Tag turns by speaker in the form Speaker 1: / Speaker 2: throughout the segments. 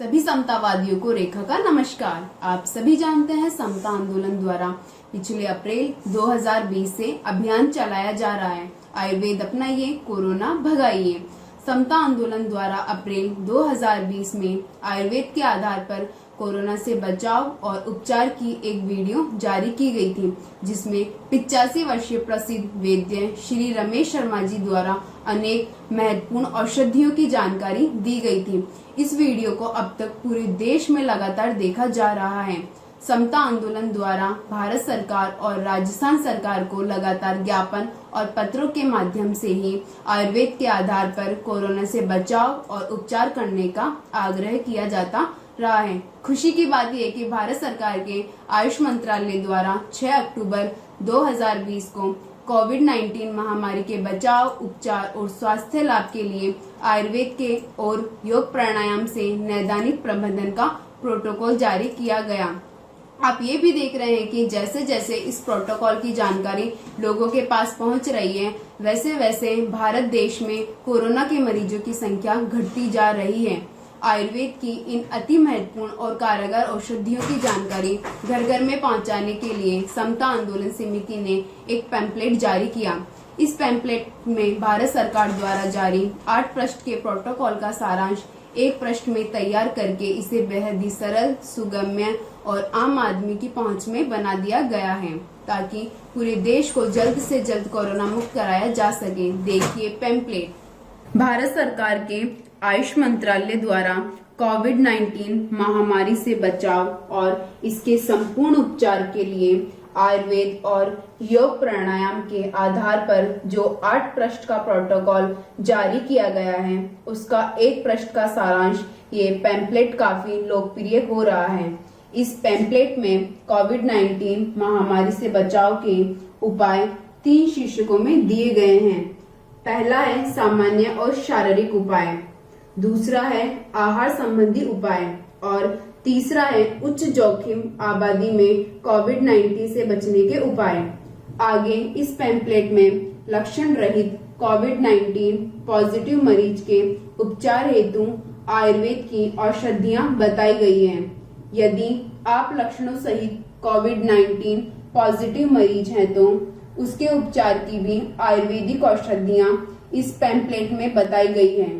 Speaker 1: सभी समतावादियों को रेखा का नमस्कार। आप सभी जानते हैं समता आंदोलन द्वारा पिछले अप्रैल 2020 से अभियान चलाया जा रहा है, आयुर्वेद अपनाइए, कोरोना भगाइए। समता आंदोलन द्वारा अप्रैल 2020 में आयुर्वेद के आधार पर कोरोना से बचाव और उपचार की एक वीडियो जारी की गई थी, जिसमें 85 वर्षीय प्रसिद्ध वैद्य श्री रमेश शर्मा जी द्वारा अनेक महत्वपूर्ण औषधियों की जानकारी दी गई थी। इस वीडियो को अब तक पूरे देश में लगातार देखा जा रहा है। समता आंदोलन द्वारा भारत सरकार और राजस्थान सरकार को लगातार ज्ञापन और पत्रों के माध्यम से ही आयुर्वेद के आधार पर कोरोना से बचाव और उपचार करने का आग्रह किया जाता रहा है। खुशी की बात यह कि भारत सरकार के आयुष मंत्रालय द्वारा 6 अक्टूबर 2020 को कोविड-19 महामारी के बचाव, उपचार और स्वास्थ्य लाभ के लिए आयुर्वेद के और योग प्राणायाम से नैदानिक प्रबंधन का प्रोटोकॉल जारी किया गया। आप ये भी देख रहे हैं कि जैसे जैसे इस प्रोटोकॉल की जानकारी लोगों के पास पहुंच रही है, वैसे वैसे भारत देश में कोरोना के मरीजों की संख्या घटती जा रही है। आयुर्वेद की इन अति महत्वपूर्ण और कारगर औषधियों की जानकारी घर घर में पहुंचाने के लिए समता आंदोलन समिति ने एक पैम्पलेट जारी किया। इस पैम्पलेट में भारत सरकार द्वारा जारी 8 पृष्ठ के प्रोटोकॉल का सारांश एक पृष्ठ में तैयार करके इसे बेहद ही सरल, सुगम्य और आम आदमी की पहुंच में बना दिया गया है, ताकि पूरे देश को जल्द से जल्द कोरोना मुक्त कराया जा सके। देखिए पैम्पलेट। भारत सरकार के आयुष मंत्रालय द्वारा कोविड-19 महामारी से बचाव और इसके संपूर्ण उपचार के लिए आयुर्वेद और योग प्राणायाम के आधार पर जो 8 पृष्ठ का प्रोटोकॉल जारी किया गया है, उसका एक पृष्ठ का सारांश ये पैम्पलेट काफी लोकप्रिय हो रहा है। इस पैम्पलेट में कोविड-19 महामारी से बचाव के उपाय 3 शीर्षकों में दिए गए हैं। पहला है सामान्य और शारीरिक उपाय, दूसरा है आहार संबंधी उपाय और तीसरा है उच्च जोखिम आबादी में कोविड-19 से बचने के उपाय। आगे इस पैम्पलेट में लक्षण रहित कोविड-19 पॉजिटिव मरीज के उपचार हेतु आयुर्वेद की औषधियां बताई गई हैं। यदि आप लक्षणों सहित कोविड-19 पॉजिटिव मरीज हैं तो उसके उपचार की भी आयुर्वेदिक औषधियां इस पैम्पलेट में बताई गई हैं।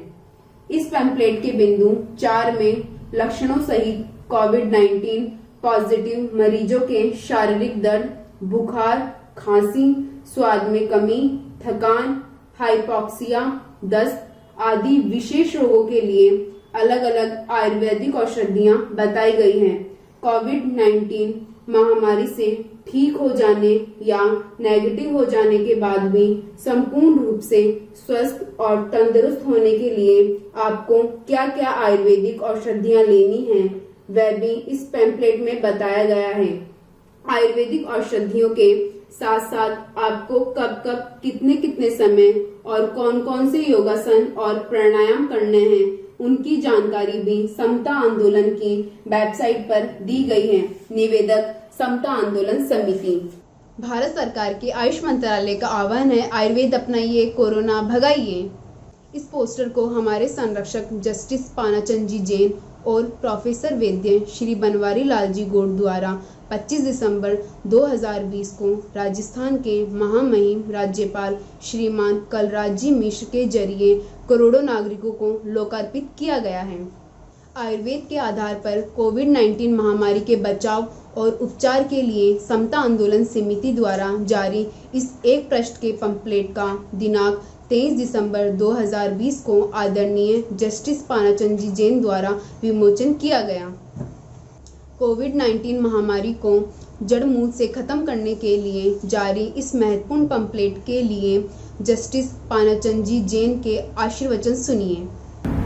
Speaker 1: इस पैम्पलेट के बिंदु 4 में लक्षणों सहित कोविड-19 पॉजिटिव मरीजों के शारीरिक दर्द, बुखार, खांसी, स्वाद में कमी, थकान, हाइपोक्सिया, दस्त आदि विशेष रोगों के लिए अलग अलग आयुर्वेदिक औषधियां बताई गई हैं। कोविड-19 महामारी से ठीक हो जाने या नेगेटिव हो जाने के बाद भी संपूर्ण रूप से स्वस्थ और तंदुरुस्त होने के लिए आपको क्या क्या आयुर्वेदिक औषधियां लेनी हैं, वह भी इस पैम्पलेट में बताया गया है। आयुर्वेदिक औषधियों के साथ साथ आपको कब कब कितने कितने समय और कौन कौन से योगासन और प्राणायाम करने हैं, उनकी जानकारी भी समता आंदोलन की वेबसाइट पर दी गई है। निवेदक समता आंदोलन समिति। भारत सरकार के आयुष मंत्रालय का आह्वान है, आयुर्वेद अपनाइए, कोरोना भगाइए। इस पोस्टर को हमारे संरक्षक जस्टिस पानाचंद जी जैन और प्रोफेसर वैद्य श्री बनवारी लाल जी गोड द्वारा 25 दिसंबर 2020 को राजस्थान के महामहिम राज्यपाल श्रीमान कलराज जी मिश्र के जरिए करोड़ों नागरिकों को लोकार्पित किया गया है। आयुर्वेद के आधार पर कोविड-19 महामारी के बचाव और उपचार के लिए समता आंदोलन समिति द्वारा जारी इस एक पृष्ठ के पैम्पलेट का दिनांक 23 दिसंबर 2020 को आदरणीय जस्टिस पानाचंद जी जैन द्वारा विमोचन किया गया। कोविड-19 महामारी को जड़ मूल से खत्म करने के लिए जारी इस महत्वपूर्ण पैम्पलेट के लिए जस्टिस पानाचंद जी जैन के आशीर्वचन सुनिए।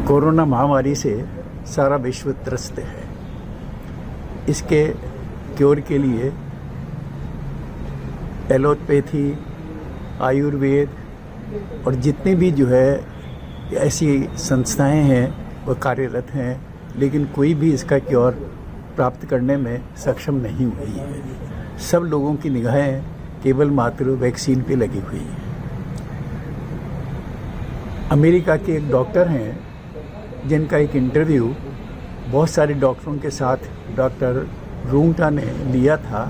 Speaker 2: कोरोना महामारी से सारा विश्व त्रस्त है। इसके क्योर के लिए एलोपैथी, आयुर्वेद और जितने भी जो है ऐसी संस्थाएं हैं वो कार्यरत हैं, लेकिन कोई भी इसका क्योर प्राप्त करने में सक्षम नहीं हुई है। सब लोगों की निगाहें केवल मात्र वैक्सीन पे लगी हुई है। अमेरिका के एक डॉक्टर हैं जिनका एक इंटरव्यू बहुत सारे डॉक्टरों के साथ डॉक्टर रूंगटा ने लिया था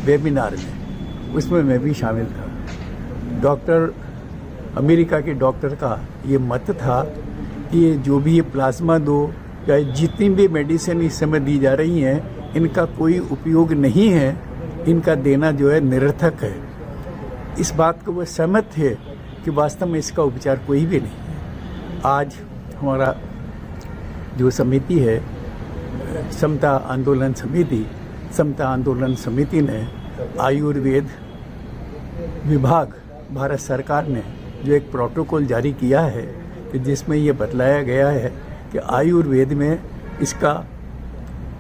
Speaker 2: वेबिनार में, उसमें मैं भी शामिल था। डॉक्टर अमेरिका के डॉक्टर का ये मत था कि ये जो भी ये प्लाज्मा दो या जितनी भी मेडिसिन इस समय दी जा रही हैं, इनका कोई उपयोग नहीं है, इनका देना जो है निरर्थक है। इस बात को वो सहमत थे कि वास्तव में इसका उपचार कोई भी नहीं है। आज हमारा जो समिति है, समता आंदोलन समिति ने आयुर्वेद विभाग भारत सरकार ने जो एक प्रोटोकॉल जारी किया है कि जिसमें ये बतलाया गया है कि आयुर्वेद में इसका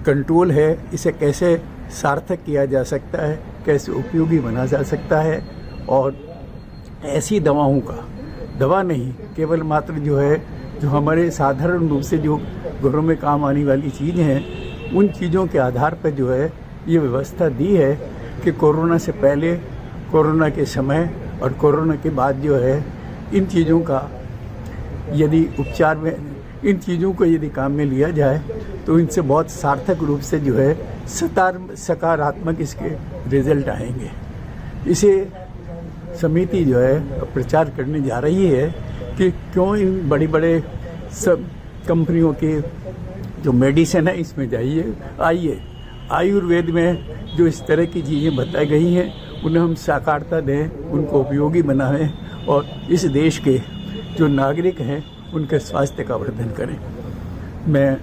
Speaker 2: कंट्रोल है, इसे कैसे सार्थक किया जा सकता है, कैसे उपयोगी बना जा सकता है, और ऐसी दवाओं का, दवा नहीं केवल मात्र जो है, जो हमारे साधारण रूप से जो घरों में काम आने वाली चीज़ें हैं, उन चीज़ों के आधार पर जो है ये व्यवस्था दी है कि कोरोना से पहले, कोरोना के समय और कोरोना के बाद जो है इन चीज़ों का यदि उपचार में, इन चीज़ों को यदि काम में लिया जाए तो इनसे बहुत सार्थक रूप से जो है सकारात्मक इसके रिजल्ट आएंगे। इसे समिति जो है प्रचार करने जा रही है कि क्यों इन बड़े बड़े सब कंपनियों के जो मेडिसिन है इसमें जाइए, आइए आयुर्वेद में जो इस तरह की चीज़ें बताई गई हैं उन्हें हम साकारता दें, उनको उपयोगी बनाएं और इस देश के जो नागरिक हैं उनके स्वास्थ्य का वर्धन करें। मैं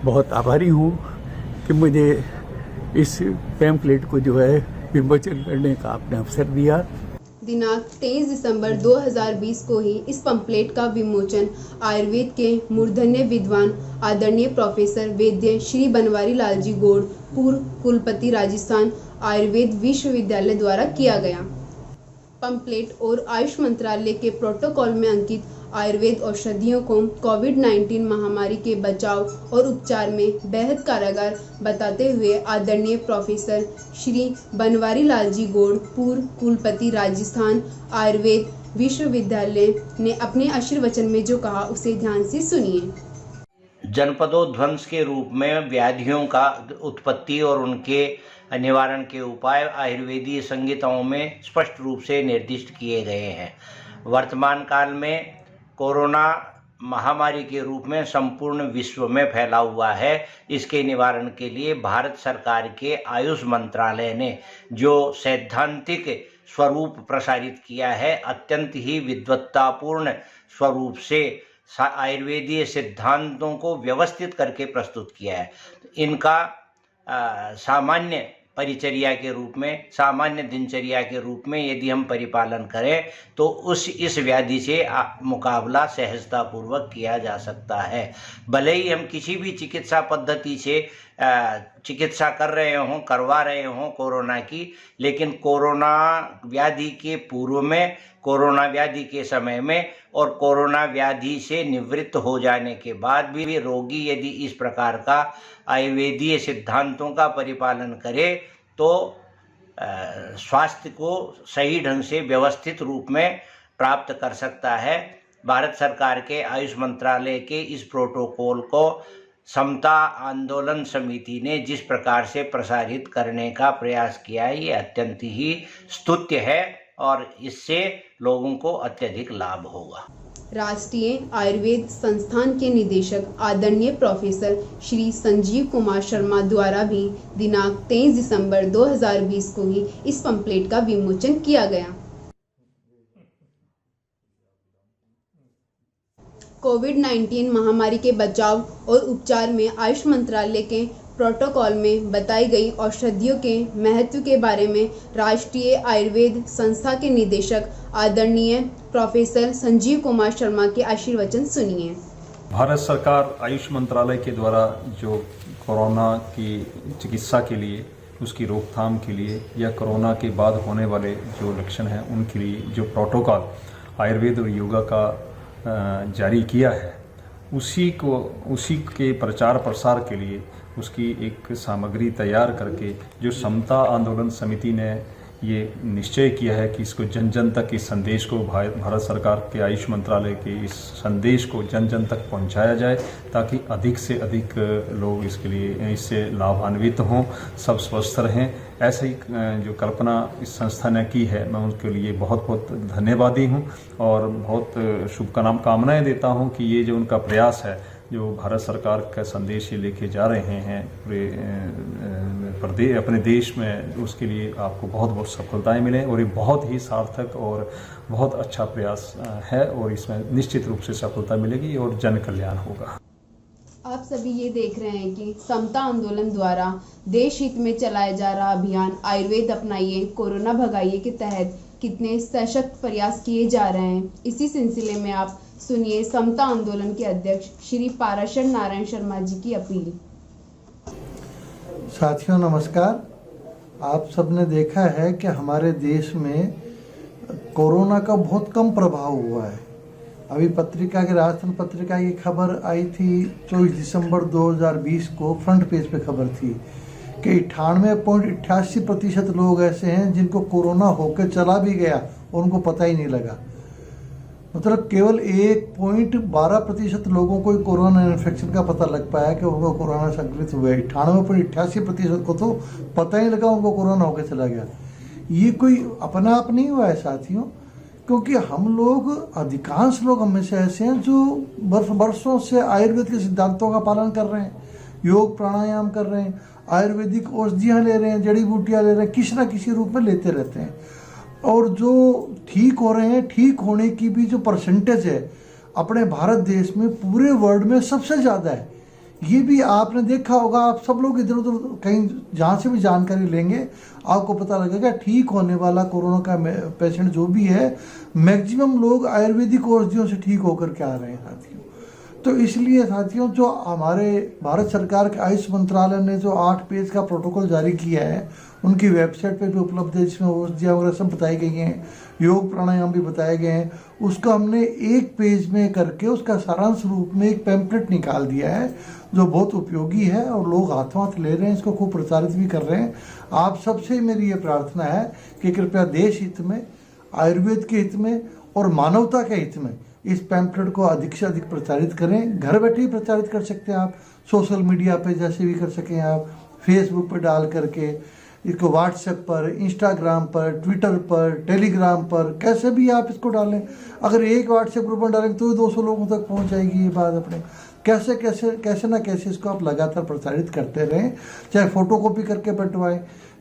Speaker 2: बहुत आभारी हूँ कि मुझे इस पैम्फलेट को जो है विमोचन करने का आपने अवसर दिया।
Speaker 1: दिनांक 23 दिसंबर 2020 को ही इस पंपलेट का विमोचन आयुर्वेद के मूर्धन्य विद्वान आदरणीय प्रोफेसर वैद्य श्री बनवारी लाल जी गौड़, पूर्व कुलपति राजस्थान आयुर्वेद विश्वविद्यालय द्वारा किया गया। पंपलेट और आयुष मंत्रालय के प्रोटोकॉल में अंकित आयुर्वेद औषधियों को कोविड-19 महामारी के बचाव और उपचार में बेहद कारगर बताते हुए आदरणीय प्रोफेसर श्री बनवारी लाल जी गौड़, पूर्व कुलपति राजस्थान आयुर्वेद विश्वविद्यालय ने अपने आशीर्वचन में जो कहा उसे ध्यान से सुनिए।
Speaker 3: जनपदोध्वंस के रूप में व्याधियों का उत्पत्ति और उनके निवारण के उपाय आयुर्वेदीय संहिताओं में स्पष्ट रूप से निर्दिष्ट किए गए हैं। वर्तमान काल में कोरोना महामारी के रूप में संपूर्ण विश्व में फैला हुआ है। इसके निवारण के लिए भारत सरकार के आयुष मंत्रालय ने जो सैद्धांतिक स्वरूप प्रसारित किया है, अत्यंत ही विद्वत्तापूर्ण स्वरूप से आयुर्वेदीय सिद्धांतों को व्यवस्थित करके प्रस्तुत किया है। इनका सामान्य परिचर्या के रूप में, सामान्य दिनचर्या के रूप में यदि हम परिपालन करें तो इस व्याधि से मुकाबला सहजतापूर्वक किया जा सकता है। भले ही हम किसी भी चिकित्सा पद्धति से चिकित्सा करवा रहे हों कोरोना की, लेकिन कोरोना व्याधि के पूर्व में, कोरोना व्याधि के समय में और कोरोना व्याधि से निवृत्त हो जाने के बाद भी रोगी यदि इस प्रकार का आयुर्वेदीय सिद्धांतों का परिपालन करे तो स्वास्थ्य को सही ढंग से व्यवस्थित रूप में प्राप्त कर सकता है। भारत सरकार के आयुष मंत्रालय के इस प्रोटोकॉल को समता आंदोलन समिति ने जिस प्रकार से प्रसारित करने का प्रयास किया है, ये अत्यंत ही स्तुत्य है और इससे लोगों को अत्यधिक लाभ होगा।
Speaker 1: राष्ट्रीय आयुर्वेद संस्थान के निदेशक आदरणीय प्रोफेसर श्री संजीव कुमार शर्मा द्वारा भी दिनांक 23 दिसंबर 2020 को ही इस पंपलेट का विमोचन किया गया। कोविड-19 महामारी के बचाव और उपचार में आयुष मंत्रालय के प्रोटोकॉल में बताई गई औषधियों के महत्व के बारे में राष्ट्रीय आयुर्वेद संस्था के निदेशक आदरणीय प्रोफेसर संजीव कुमार शर्मा के आशीर्वचन सुनिए।
Speaker 4: भारत सरकार आयुष मंत्रालय के द्वारा जो कोरोना की चिकित्सा के लिए, उसकी रोकथाम के लिए या कोरोना के बाद होने वाले जो लक्षण हैं उनके लिए जो प्रोटोकॉल आयुर्वेद और योगा का जारी किया है, उसी के प्रचार प्रसार के लिए उसकी एक सामग्री तैयार करके जो समता आंदोलन समिति ने ये निश्चय किया है कि इसको जन जन तक इस संदेश को भारत सरकार के आयुष मंत्रालय के इस संदेश को जन जन तक पहुंचाया जाए, ताकि अधिक से अधिक लोग इसके लिए इससे लाभान्वित हों, सब स्वस्थ रहें। ऐसे ही जो कल्पना इस संस्था ने की है, मैं उनके लिए बहुत बहुत धन्यवादी हूं और बहुत शुभकामनाएं देता हूं कि ये जो उनका प्रयास है, जो भारत सरकार का संदेश ये लेके जा रहे हैं पूरे अपने देश में, उसके लिए आपको बहुत बहुत सफलताएं मिलें। और ये बहुत ही सार्थक और बहुत अच्छा प्रयास है और इसमें निश्चित रूप से सफलता मिलेगी और जन कल्याण होगा।
Speaker 1: आप सभी ये देख रहे हैं कि समता आंदोलन द्वारा देश हित में चलाया जा रहा अभियान आयुर्वेद अपनाइए कोरोना भगाइए के तहत कितने सशक्त प्रयास किए जा रहे हैं। इसी सिलसिले में आप सुनिए समता आंदोलन के अध्यक्ष श्री पाराशर नारायण शर्मा जी की अपील।
Speaker 5: साथियों नमस्कार। आप सबने देखा है कि हमारे देश में कोरोना का बहुत कम प्रभाव हुआ है। अभी पत्रिका के राजस्थान पत्रिका की खबर आई थी 24 दिसंबर 2020 को, फ्रंट पेज पे खबर थी कि 98.88% लोग ऐसे हैं जिनको कोरोना होकर चला भी गया और उनको पता ही नहीं लगा। मतलब केवल 1.12% लोगों को कोरोना इन्फेक्शन का पता लग पाया कि उनको कोरोना संक्रमित हुए। 98.88% को तो पता ही लगा उनको कोरोना होकर चला गया। ये कोई अपना आप नहीं हुआ है साथियों, क्योंकि हम लोग, अधिकांश लोग हम में से ऐसे हैं जो वर्षों से आयुर्वेद के सिद्धांतों का पालन कर रहे हैं, योग प्राणायाम कर रहे हैं, आयुर्वेदिक औषधियाँ ले रहे हैं, जड़ी बूटियाँ ले रहे हैं, किसी ना किसी रूप में लेते रहते हैं। और जो ठीक हो रहे हैं, ठीक होने की भी जो परसेंटेज है अपने भारत देश में पूरे वर्ल्ड में सबसे ज़्यादा है। ये भी आपने देखा होगा। आप सब लोग इधर उधर कहीं जहाँ से भी जानकारी लेंगे आपको पता लगेगा ठीक होने वाला कोरोना का पेशेंट जो भी है, मैक्सिमम लोग आयुर्वेदिक औषधियों से ठीक होकर के आ रहे हैं साथियों। तो इसलिए साथियों, जो हमारे भारत सरकार के आयुष मंत्रालय ने जो 8 पेज का प्रोटोकॉल जारी किया है, उनकी वेबसाइट पे भी उपलब्ध है, जिसमें औषधियाँ वगैरह सब बताई गई हैं, योग प्राणायाम भी बताए गए हैं। उसको हमने 1 पेज में करके उसका सारांश रूप में एक पैम्पलेट निकाल दिया है, जो बहुत उपयोगी है और लोग हाथों हाथ ले रहे हैं, इसको खूब प्रचारित भी कर रहे हैं। आप सबसे मेरी ये प्रार्थना है कि कृपया देश हित में, आयुर्वेद के हित में और मानवता के हित में इस पैम्पलेट को अधिक से अधिक प्रचारित करें। घर बैठे ही प्रचारित कर सकते हैं आप, सोशल मीडिया पे जैसे भी कर सकें आप, फेसबुक पे डाल करके, इसको व्हाट्सएप पर, इंस्टाग्राम पर, ट्विटर पर, टेलीग्राम पर, कैसे भी आप इसको डालें। अगर एक व्हाट्सएप ग्रुप में डालेंगे तो 200 लोगों तक पहुंच जाएगी ये बात अपने। कैसे ना कैसे इसको आप लगातार प्रचारित करते रहें, चाहे फोटोकॉपी करके बंटवाएं,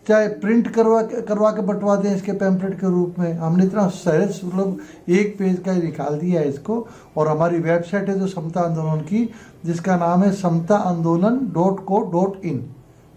Speaker 5: चाहे प्रिंट करवा के बंटवा दें इसके पैम्पलेट के रूप में। हमने इतना सहज सुलभ 1 पेज का ही निकाल दिया है इसको। और हमारी वेबसाइट है जो समता आंदोलन की, जिसका नाम है samtaandolan.co.in,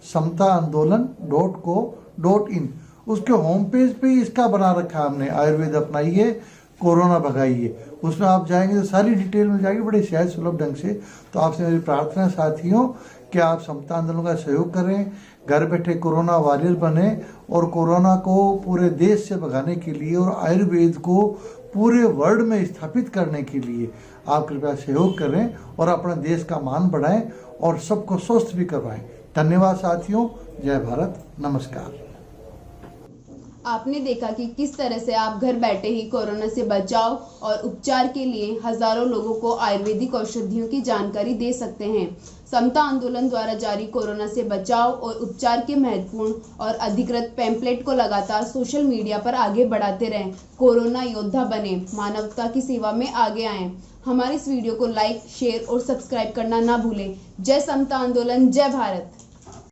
Speaker 5: samtaandolan.co.in। उसके होम पेज पे ही इसका बना रखा हमने, आयुर्वेद अपनाइए कोरोना भगाइए। उसमें आप जाएंगे तो सारी डिटेल मिल जाएगी बड़े सहज सुलभ ढंग से। तो आपसे मेरी प्रार्थना साथियों कि आप समता आंदोलन का सहयोग करें, घर बैठे कोरोना वॉरियर बने और कोरोना को पूरे देश से भगाने के लिए और आयुर्वेद को पूरे वर्ल्ड में स्थापित करने के लिए आप कृपया सहयोग करें और अपने देश का मान बढ़ाएं और सबको स्वस्थ भी करवाएं। धन्यवाद साथियों। जय भारत। नमस्कार।
Speaker 1: आपने देखा कि किस तरह से आप घर बैठे ही कोरोना से बचाव और उपचार के लिए हजारों लोगों को आयुर्वेदिक औषधियों की जानकारी दे सकते हैं। समता आंदोलन द्वारा जारी कोरोना से बचाव और उपचार के महत्वपूर्ण और अधिकृत पैम्पलेट को लगातार सोशल मीडिया पर आगे बढ़ाते रहें। कोरोना योद्धा बने, मानवता की सेवा में आगे आएं। हमारे इस वीडियो को लाइक, शेयर और सब्सक्राइब करना ना भूलें। जय समता आंदोलन, जय भारत।